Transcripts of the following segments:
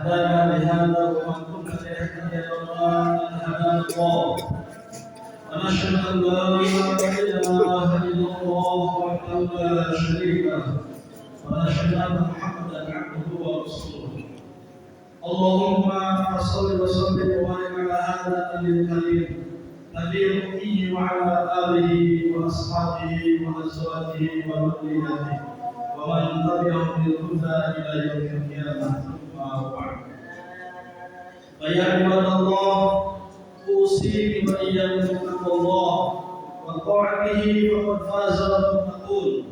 هدانا لهذا وما كنا لنهتدي لولا أن هدانا الله ونشهد أن لا إله إلا الله وحده لا شريك له ونشهد أن محمدا عبده ورسوله اللهم صل وسلم وبارك على هذا النبي الكريم نبي الأمي وعلى آله وأصحابه وأزواجه وذريته ومن تبعهم بالهدى إلى يوم القيامة ثم بعد فيا عباد الله أوصيكم وإياكم بتقوى الله وطاعته فقد فاز المتقون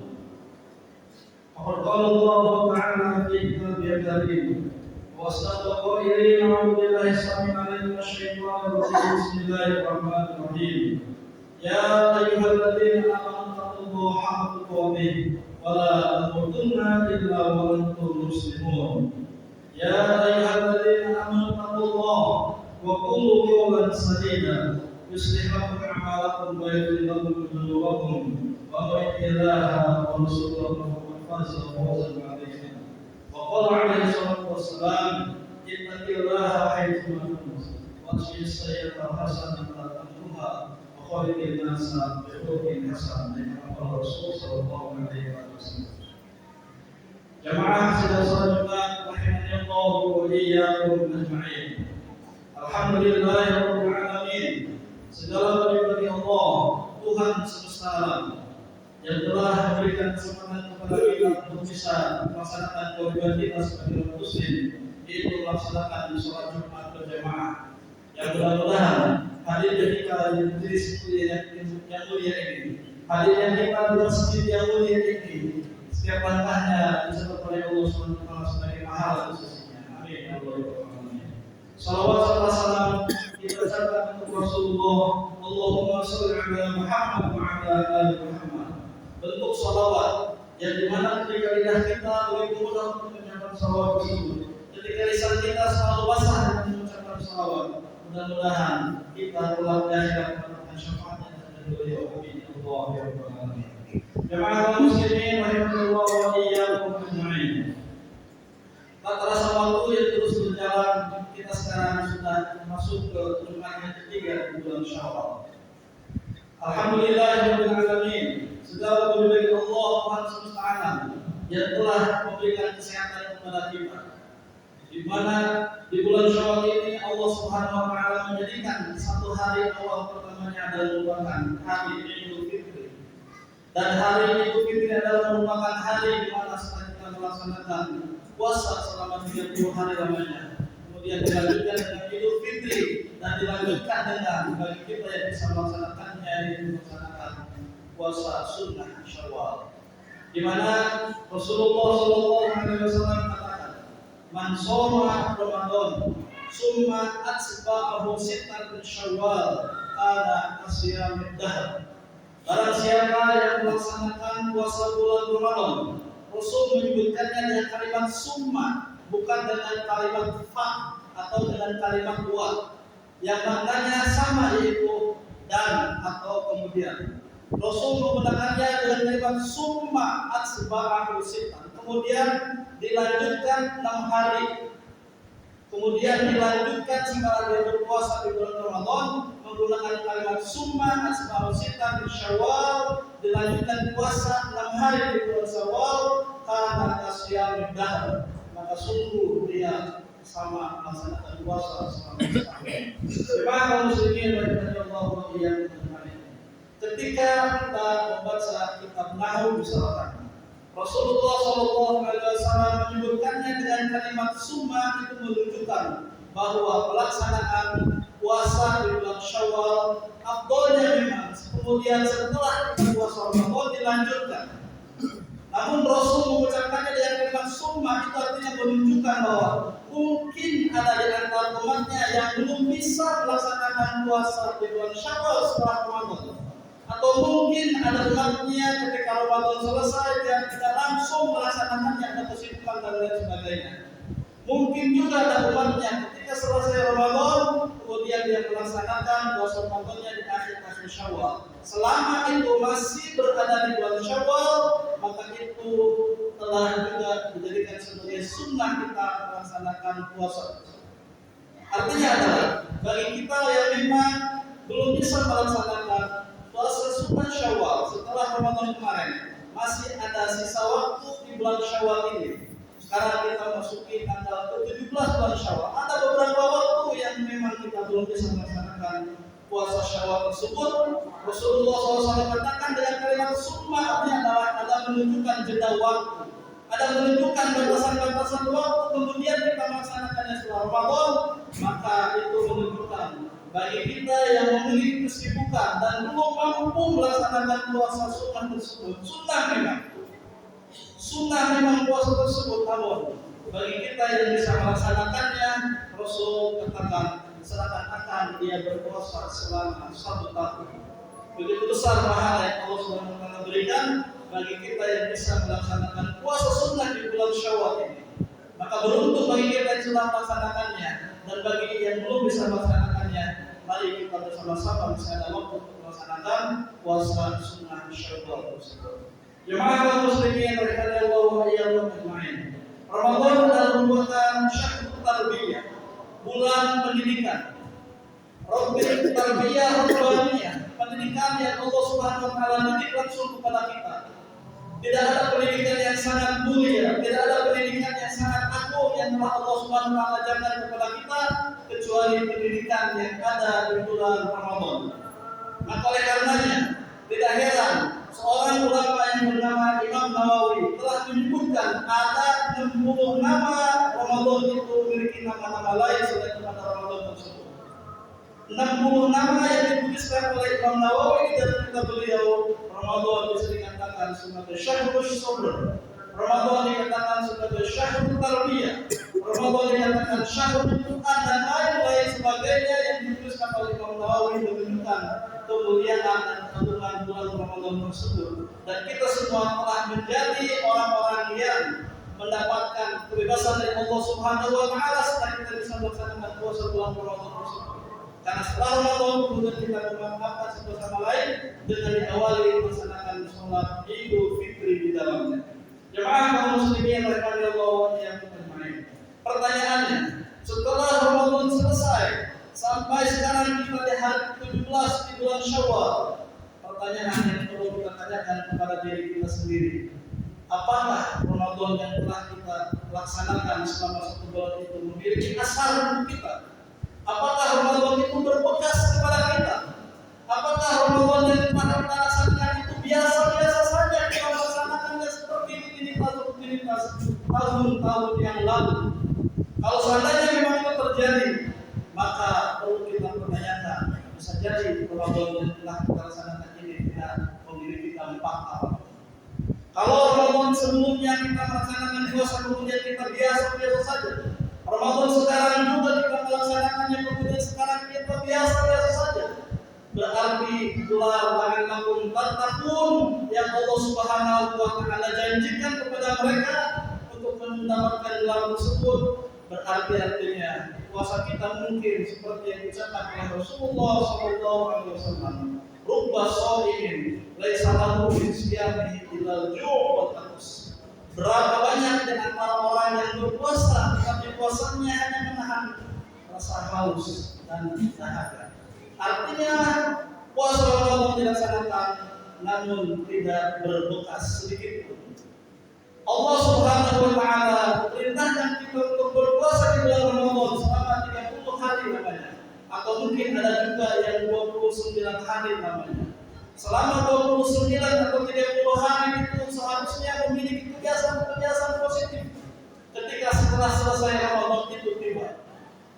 فقد قال الله تعالى في كتابه الكريم واصدق القائلين اعوذ بالله السميع العليم من الشيطان الرجيم بسم الله الرحمن الرحيم يا ايها الذين امنوا اتقوا الله حق تقاته ولا تموتن الا وانتم مسلمون يا ايها الذين امنوا اتقوا الله وقولوا قولا سديدا يصلح لكم اعمالكم ويغفر لكم ذنوبكم ومن يطع الله ورسوله فقد فاز فوزا عظيما وقال عليه الصلاه والسلام اتق الله حيثما كنت واخشى السيئه الحسنه تمحها وخالق الناس بخلق حسن كما قال الرسول صلى الله عليه وسلم. Jamaah saudara-saudara rahimani Allah wa iyyakum ajma'in. Alhamdulillahirabbil alamin. Segala puji bagi Allah, Tuhan semesta alam yang telah memberikan kesempatan kepada kita untuk bisa melaksanakan kewajiban kita sebagai muslim, yaitu melaksanakan sholat Jumat berjamaah. Yang mudah-mudahan hadirnya kita di majelis yang mulia ini, hadirnya kita di masjid yang mulia ini, setiap langkahnya disebut oleh Allah SWT sebagai pahala khususnya. Amin. Salawat serta salam kita ucapkan untuk Rasulullah. Allahumma sholli ala Muhammad wa ala ali Muhammad. Bentuk salawat yang dimana ketika lidah kita begitu mudah untuk mengucapkan salawat tersebut, ketika lisan kita selalu basah dengan mengucapkan salawat. Mudah-mudahan kita telah belajar mendapatkan syafaatnya dari beliau. Amin. Allah ya rabbal alamin. Jamaah muslimin rahimakumullah wa iyyakum ajma'in. Tak terasa waktu yang terus berjalan, kita sekarang sudah masuk ke Jumat yang ketiga di bulan Syawal. Alhamdulillahirabbil alamin. Segala puji bagi Allah Tuhan semesta alam yang telah memberikan kesehatan kepada kita. Di mana di bulan Syawal ini Allah Subhanahu wa taala menjadikan satu hari awal pertamanya adalah merupakan hari Idul Fitri. Dan hari Idul Fitri adalah merupakan hari di mana setelah kita melaksanakan puasa selama 30 hari lamanya. Kemudian dilanjutkan dengan Idul Fitri dan dilanjutkan dengan bagi kita yang bisa melaksanakannya yaitu melaksanakan puasa sunnah Syawal. Di mana Rasulullah SAW katakan, "Man shoma Ramadan, summa atba'ahu sittan min Syawal, kana kasyamid dahr." Barang siapa yang melaksanakan puasa bulan Ramadan, Rasul menyebutkannya dengan kalimat summa, bukan dengan kalimat fa atau dengan kalimat wa, yang maknanya sama yaitu dan atau kemudian. Rasul menggunakannya dengan kalimat summa atsba'ahu sittan, kemudian dilanjutkan 6 hari, kemudian dilanjutkan jika dia berpuasa di bulan Ramadan menggunakan kalimat summa atsba'ahu sittan min Syawal, dilanjutkan puasa 6 hari di bulan Syawal, karena kasyamid dahr, maka sungguh dia sama melaksanakan puasa selama setahun. Jemaah muslimin radhiyallahu anhum yang berbahagia. Ketika kita membaca kitab Nahwu misalkan, Rasulullah SAW menyebutkannya dengan kalimat summa itu menunjukkan bahwa pelaksanaan puasa di bulan Syawal afdalnya memang kemudian setelah puasa Ramadan dilanjutkan. Namun Rasul mengucapkannya dengan kalimat summa itu artinya menunjukkan bahwa mungkin ada di antara umatnya yang belum bisa melaksanakan puasa di bulan Syawal setelah Ramadan, atau mungkin ada umatnya ketika Ramadan selesai dan tidak langsung melaksanakannya atau kesibukan dan lain sebagainya. Mungkin juga ada umatnya ketika selesai Ramadan kemudian dia melaksanakan puasa Ramadannya di akhir Syawal. Selama itu masih berada di bulan Syawal, maka itu telah juga dijadikan sebagai sunnah kita melaksanakan puasa. Artinya adalah bagi kita yang memang belum bisa melaksanakan puasa sunnah Syawal setelah Ramadan kemarin, masih ada sisa waktu di bulan Syawal ini. Sekarang kita masuki tanggal ke-17 bulan Syawal. Ada beberapa waktu yang memang kita belum bisa melaksanakan puasa Syawal tersebut. Rasulullah SAW katakan dengan kalimat sunnah, artinya adalah ada menunjukkan jeda waktu, ada menunjukkan batasan-batasan waktu, kemudian kita melaksanakannya setelah Ramadan. Maka itu menunjukkan bagi kita yang memiliki kesibukan dan belum mampu melaksanakan puasa sunnah tersebut, sunnah memang puasa tersebut, namun bagi kita yang bisa melaksanakannya, Rasul katakan seakan-akan dia berpuasa selama 1 tahun. Begitu besar pahala yang Allah Subhanahu wa taala berikan bagi kita yang bisa melaksanakan puasa sunnah di bulan Syawal ini. Maka beruntung bagi kita yang sudah melaksanakannya, dan bagi yang belum bisa melaksanakannya, mari kita bersama-sama bisa ada waktu untuk melaksanakan puasa sunnah Syawal tersebut. Jemaah kaum muslimin rahimanallahu wa iyyakum ajma'in. Ramadan adalah merupakan syahrul tarbiyah, bulan pendidikan. Rabbil tarbiyah rabbaniyah, pendidikan yang Allah Subhanahu wa taala didik langsung kepada kita. Tidak ada pendidikan yang sangat mulia, tidak ada pendidikan yang sangat agung yang telah Allah Subhanahu wa taala ajarkan kepada kita kecuali pendidikan yang ada di bulan Ramadan. Maka oleh karenanya tidak heran seorang ulama yang bernama Imam Nawawi telah menyebutkan ada 60 nama Ramadan itu memiliki nama-nama lain selain pada Ramadan tersebut. 60 nama yang dituliskan oleh Imam Nawawi di dalam kitab beliau. Ramadan bisa dikatakan sebagai syahrul sabr, Ramadan dikatakan sebagai syahrul tarbiyah, Ramadan dikatakan syahrul Quran dan lain-lain sebagainya yang dituliskan oleh Imam Nawawi menunjukkan kemuliaan dan keagungan bulan Ramadan tersebut. Dan kita semua telah menjadi orang-orang yang mendapatkan kebebasan dari Allah Subhanahu wa taala setelah kita bisa melaksanakan puasa bulan Ramadan tersebut. Karena setelah Ramadan kemudian kita memaafkan satu sama lain dengan diawali melaksanakan sholat Idul Fitri di dalamnya. Jemaah kaum muslimin rahimanallahu wa iyyakum ajma'in. Pertanyaannya, setelah Ramadan selesai sampai sekarang kita di hari 17 di bulan Syawal, pertanyaan yang perlu kita tanyakan kepada diri kita sendiri, apakah Ramadan yang telah kita laksanakan selama 1 bulan itu memiliki asar untuk kita? Apakah Ramadan itu berbekas kepada kita? Apakah Ramadan yang telah kita laksanakan itu biasa-biasa saja kita melaksanakannya seperti rutinitas tahun-tahun yang lalu? Kalau seandainya memang itu terjadi, maka perlu kita pertanyakan, bisa jadi Ramadan yang telah kita laksanakan ini tidak memiliki dampak apa. Kalau Ramadan sebelumnya kita melaksanakan puasa kemudian kita biasa-biasa saja, Ramadan sekarang juga kita melaksanakannya kemudian sekarang kita biasa-biasa saja, berarti gelar la'allakum tattaqun yang Allah Subhanahu wa taala janjikan kepada mereka untuk mendapatkan gelar tersebut, berarti artinya puasa kita mungkin seperti yang diucapkan oleh Rasulullah sallallahu alaihi wasallam, rubba shaimin laisa lahu min siyamihi illa al-ju' wa taqus. Berapa banyak di antara orang yang berpuasa tapi puasanya hanya menahan rasa haus dan dahaga. Artinya puasa Ramadan dilaksanakan namun tidak berbekas sedikit pun. Allah Subhanahu wa taala perintahkan kita untuk berpuasa di bulan Ramadan selama 30 hari namanya, atau mungkin ada juga yang 29 hari namanya. Selama 29 atau 30 hari itu seharusnya memiliki kebiasaan-kebiasaan positif. Ketika setelah selesai Ramadan itu tiba,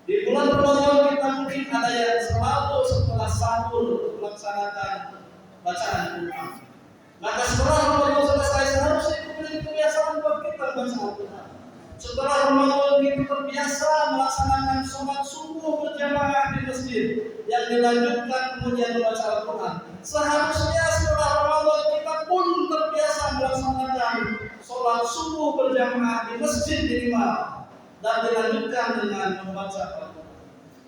di bulan Ramadan kita mungkin ada yang selalu setelah sahur melaksanakan bacaan Quran. Maka setelah Ramadan selesai seharusnya itu menjadi kebiasaan buat kita baca Al-Quran. Setelah Ramadan kita terbiasa melaksanakan sholat subuh berjamaah di masjid yang dilanjutkan kemudian membaca Al-Quran. Seharusnya setelah Ramadan kita pun terbiasa melaksanakan sholat subuh berjamaah di masjid minimal dan dilanjutkan dengan membaca Al-Quran.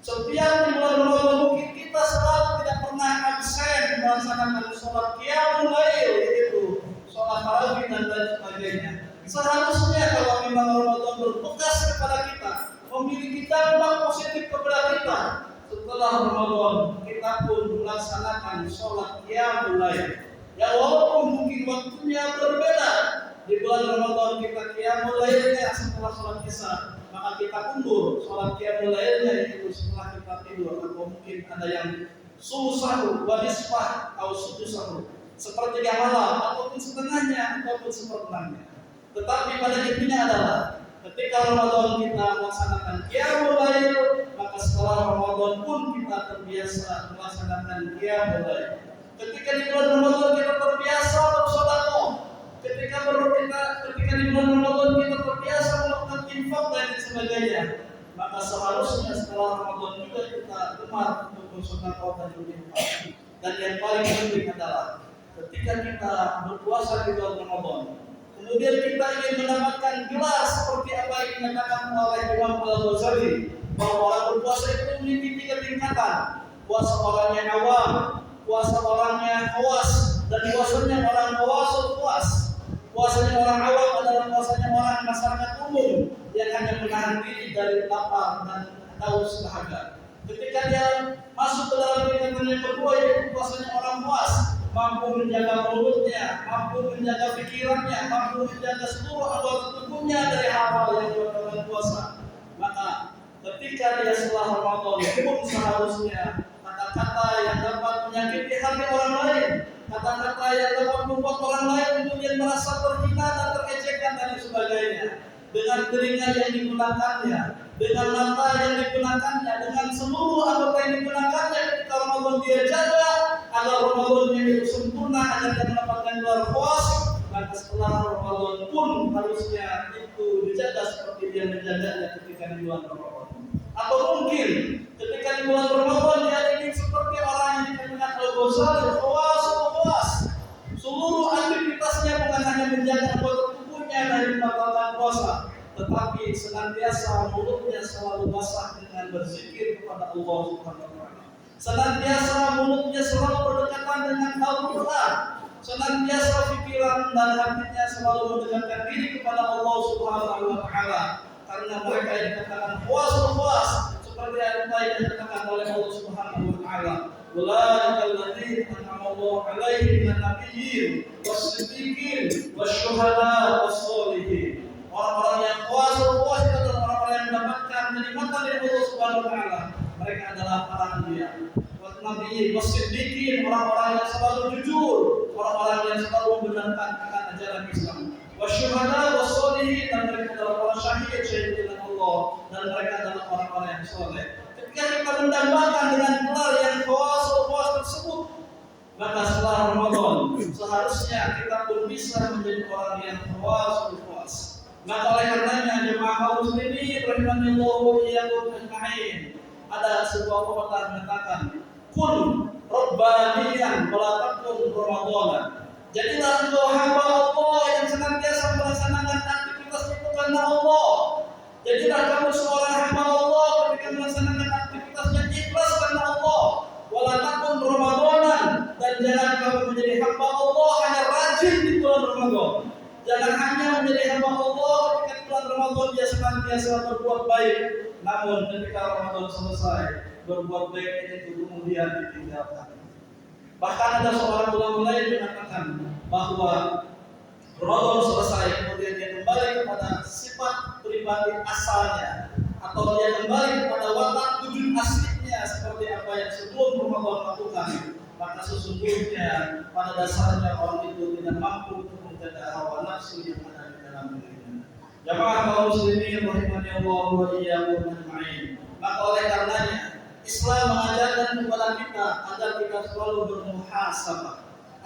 Setiap di bulan Ramadan mungkin kita selalu tidak pernah absen melaksanakan sholat qiyamul lail, yaitu sholat tarawih dan lain sebagainya. Seharusnya kalau memang Ramadan berbekas kepada kita, memiliki dampak positif kepada kita, setelah Ramadan kita pun melaksanakan sholat qiyamul lail. Ya walaupun mungkin waktunya berbeda, di bulan Ramadan kita qiyamul lailnya setelah sholat isya, maka kita undur sholat qiyamul lailnya itu setelah kita tidur, atau mungkin ada yang sulusahu wa nisfah atau sudusahu, sepertiga malam ataupun setengahnya ataupun seperempatnya. Tetapi pada intinya adalah ketika Ramadan kita melaksanakan qiyamul lail, maka setelah Ramadan pun kita terbiasa melaksanakan qiyamul lail. Ketika di bulan Ramadan kita terbiasa bersedekah, ketika di bulan Ramadan kita terbiasa melakukan infak dan sebagainya, maka seharusnya setelah Ramadan juga kita gemar untuk bersedekah dan berinfak. Dan yang paling penting adalah ketika kita berpuasa di bulan Ramadan, kemudian kita ingin mendapatkan gelar seperti apa yang dikatakan oleh Imam Al-Ghazali, bahwa orang berpuasa itu memiliki 3 tingkatan. Puasa orangnya awam, puasa orangnya khawas, dan puasanya orang khawasul puas. Puasanya orang awam adalah puasanya orang masyarakat umum yang hanya menahan diri dari lapar dan haus dahaga. Ketika dia masuk ke dalam tingkatan yang kedua, yaitu puasanya orang puas, mampu menjaga mulutnya, mampu menjaga pikirannya, mampu menjaga seluruh anggota tubuhnya dari hal-hal yang menyebabkan puasa. Maka ketika dia setelah Ramadan pun seharusnya kata-kata yang dapat menyakiti hati orang lain, kata-kata yang dapat membuat orang lain kemudian merasa terhina dan terejekkan dan sebagainya, dengan telinga yang digunakannya, dengan mata yang digunakannya, dengan seluruh anggota yang digunakannya ketika Ramadan dia jaga agar Ramadannya itu sempurna, agar dia mendapatkan gelar puas. Maka setelah Ramadan pun harusnya itu dijaga seperti dia menjaganya ketika di bulan Ramadan. Atau mungkin ketika di bulan Ramadan dia ingin seperti orang yang dikatakan Al-Ghazali, khawas, seluruh aktivitasnya bukan hanya menjaga anggota tubuhnya dari membatalkan puasa, tetapi senantiasa mulutnya selalu basah dengan berzikir kepada Allah Subhanahu wa taala. Senantiasa mulutnya selalu berdekatan dengan Al-Qur'an. Senantiasa pikiran dan hatinya selalu mendekatkan diri kepada Allah Subhanahu wa taala. Karena mereka yang dikatakan puas seperti apa yang dikatakan oleh Allah Subhanahu wa taala, ulaika alladzina an'ama Allahu 'alaihim minan nabiyyin was-siddiqin wasyuhada was-sholihin. Orang-orang yang puas itu adalah orang-orang yang mendapatkan kenikmatan dari Allah Subhanahu wa taala. Mereka adalah para nabi, was-nabiyyin was-siddiqin, orang-orang yang selalu jujur, orang-orang yang selalu membenarkan akan ajaran Islam. Wasyuhada was-sholihin, dan mereka adalah para syahid dengan Allah, dan mereka adalah orang-orang yang soleh. Ketika kita mendambakan dengan gelar yang puas tersebut, maka setelah Ramadan seharusnya kita pun bisa menjadi orang yang puas. Maka oleh karenanya jemaah kaum muslimin rahimanallahu wa iyyakum ajma'in, ada sebuah pepatah mengatakan, kun rabbaniyan wa la takun ramadanan. Jadilah engkau hamba Allah yang senantiasa melaksanakan aktivitas itu karena Allah. Jadilah kamu seorang hamba Allah ketika melaksanakan aktivitasnya ikhlas karena Allah. Wala takun ramadanan, dan jangan kamu menjadi hamba Allah hanya rajin di bulan Ramadan. Jangan hanya menjadi hamba Allah ketika di bulan Ramadan dia senantiasa berbuat baik, namun ketika Ramadan selesai berbuat baik itu kemudian ditinggalkan. Bahkan ada seorang ulama lain mengatakan bahwa Ramadan selesai kemudian dia kembali kepada sifat pribadi asalnya, atau dia kembali kepada watak wujud aslinya seperti apa yang sebelum Ramadan lakukan, maka sesungguhnya pada dasarnya orang itu tidak mampu untuk menjaga hawa nafsu yang ada di dalam dirinya. Jamaah kaum muslimin rahimanallahu wa iyyakum ajma'in. Maka oleh karenanya Islam mengajarkan kepada kita agar kita selalu bermuhasabah,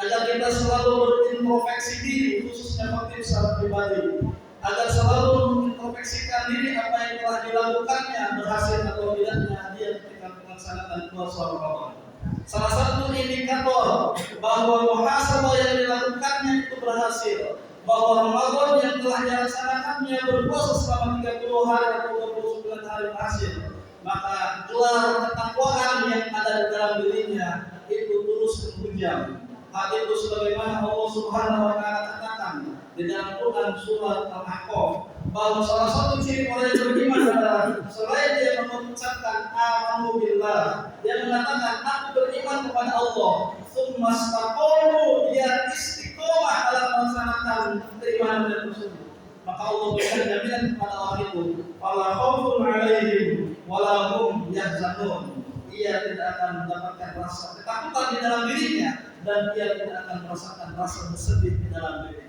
agar kita selalu berintrospeksi diri, khususnya motif secara pribadi, agar selalu mengintrospeksikan diri apa yang telah dilakukannya, berhasil atau tidaknya dia ketika melaksanakan puasa Ramadan. Salah satu indikator bahwa muhasabah yang dilakukannya itu berhasil, bahwa Ramadan yang telah dilaksanakannya berpuasa selama 30 hari atau 29 hari berhasil, maka gelar ketakwaan yang ada di dalam dirinya itu terus menghujam. Hal itu sebagaimana Allah Subhanahu wa taala katakan di dalam Quran surat Al-Ahqaf bahwa salah satu ciri orang yang beriman adalah selain dia mengucapkan amanu billah, dia mengatakan aku beriman kepada Allah, tsumma istaqamu, dia istiqomah dalam melaksanakan keimanan tersebut, maka Allah berikan jaminan kepada orang itu, wala khaufun 'alaihim wala hum yahzanun, ia tidak akan mendapatkan rasa ketakutan di dalam dirinya dan ia tidak akan merasakan rasa bersedih di dalam dirinya.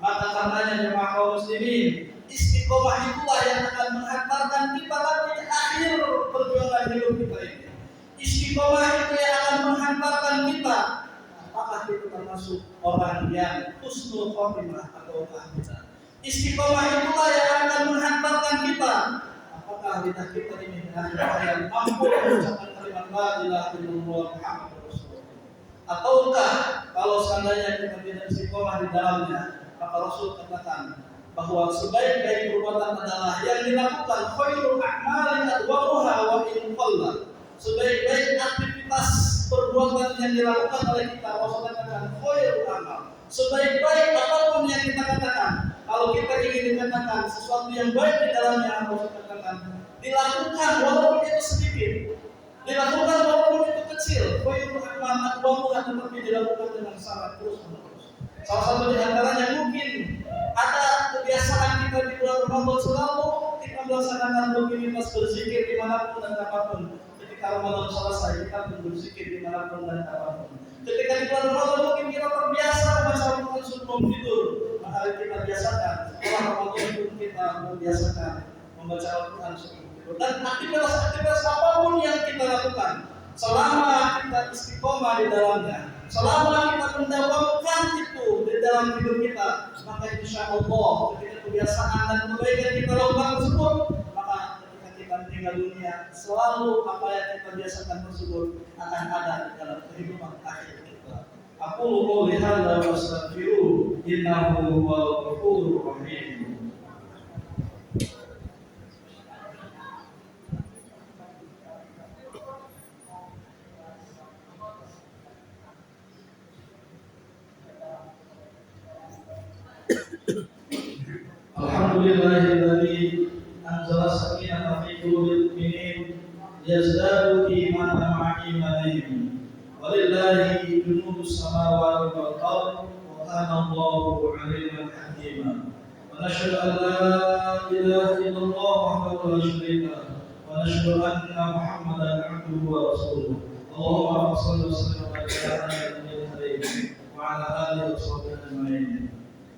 Maka karenanya jemaah kaum muslimin, istiqomah itulah yang akan menghantarkan kita nanti di akhir perjuangan hidup kita ini. Istiqomah itu yang akan menghantarkan kita. Apakah kita termasuk orang yang husnul khotimah atau tidak? Istiqomah itulah yang akan menghantarkan kita. Apakah lidah kita ini dengan yang mampu mengucapkan kalimat la ilaha illallah Muhammadur Rasulullah? Ataukah kalau seandainya kita tidak istiqomah di dalamnya, maka Rasul katakan bahwa sebaik-baik perbuatan adalah yang dilakukan khairul a'mali adwamuha wa in qalla. Sebaik-baik aktivitas perbuatan yang dilakukan oleh kita, Rasul katakan khairul amal. Sebaik-baik apapun yang kita katakan, kalau kita ingin dikatakan sesuatu yang baik di dalamnya, Rasul katakan dilakukan walaupun itu sedikit, dilakukan walaupun itu kecil. Khairul amal adwamuha, tetapi dilakukan dengan sangat terus-menerus. Salah satu di antaranya mungkin ada kebiasaan kita di bulan Ramadan selalu kita melaksanakan rutinitas berzikir dimanapun dan kapanpun. Ketika Ramadan selesai kita pun berzikir dimanapun dan kapanpun. Ketika di bulan Ramadan mungkin kita terbiasa membaca Al-Quran sebelum tidur, maka kita biasakan. Setelah Ramadan pun kita membiasakan membaca Al-Quran sebelum tidur. Dan aktivitas apapun yang kita lakukan, selama kita istiqomah di dalamnya, selama kita mendawamkan itu di dalam hidup kita, maka insya Allah ketika kebiasaan dan kebaikan kita lakukan tersebut, maka ketika kita meninggal dunia, selalu apa yang kita biasakan tersebut akan ada di dalam kehidupan akhir kita. Aqulu qouli hadza wa astaghfiruh innahu huwal ghafurur rahim. Alhamdulillahilladzi anzala sakinata fi qulubil mu'minin liyazdadu imanan ma'a imanihim. Walillahi junudus samawati wal ardh wa kana Allahu 'aliman hakima. Wa nashhadu an la ilaha illallah wahdahu la syarika lahu wa nashhadu anna Muhammadan 'abduhu wa rasuluh. Allahumma shalli wa sallim ala nabiyyil karim wa ala alihi wa sahbihi ajma'in.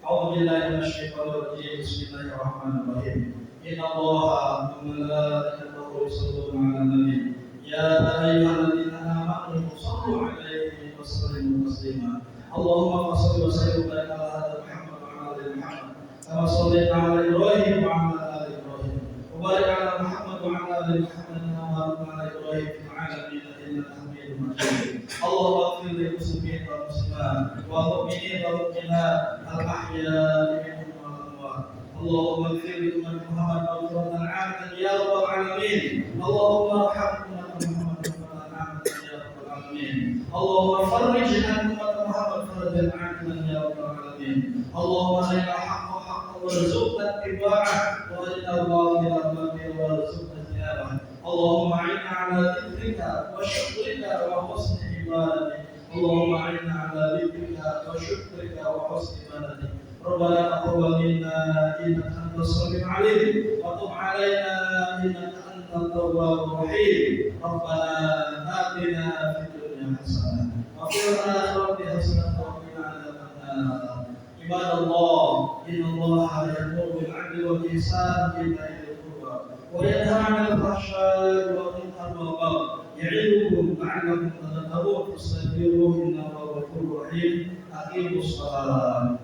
أعوذ بالله من الشيطان الرجيم بسم الله الرحمن الرحيم إن الله وملائكته يصلون على النبي يا أيها الذين آمنوا صلوا عليه وسلموا تسليما اللهم صل وسلم وبارك على هذا محمد وعلى آل محمد كما صليت على إبراهيم وعلى آل إبراهيم وبارك على محمد وعلى آل محمد كما باركت على إبراهيم في العالمين إنك حميد مجيد اللهم اغفر للمسلمين والمسلمات والمؤمنين والمؤمنات الأحياء منهم والأموات اللهم اغفر لأمة محمد مغفرة عامة يا رب العالمين اللهم ارحم أمة محمد مغفرة عامة يا رب العالمين اللهم فرج عن أمة محمد فرجا عاجلا يا رب العالمين اللهم أرنا الحق حقا وارزقنا اتباعه وأرنا الباطل باطلا وارزقنا اجتنابه اللهم أعنا على ذكرك وشكرك وحسن عبادتك اللهم أعنا على ذكرك وشكرك وحسن عبادتك ربنا تقبل منا إنك أنت السميع العليم وتب علينا إنك أنت التواب الرحيم ربنا آتنا في الدنيا حسنة وفي الآخرة حسنة وقنا عذاب النار عباد الله إن الله يأمر بالعدل والإحسان وإيتاء ذي القربى وينهى عن الفحشاء والمنكر والبغي يعظكم لعلكم تذكرون فاستغفروه إنه هو الغفور الرحيم أقيموا الصلاة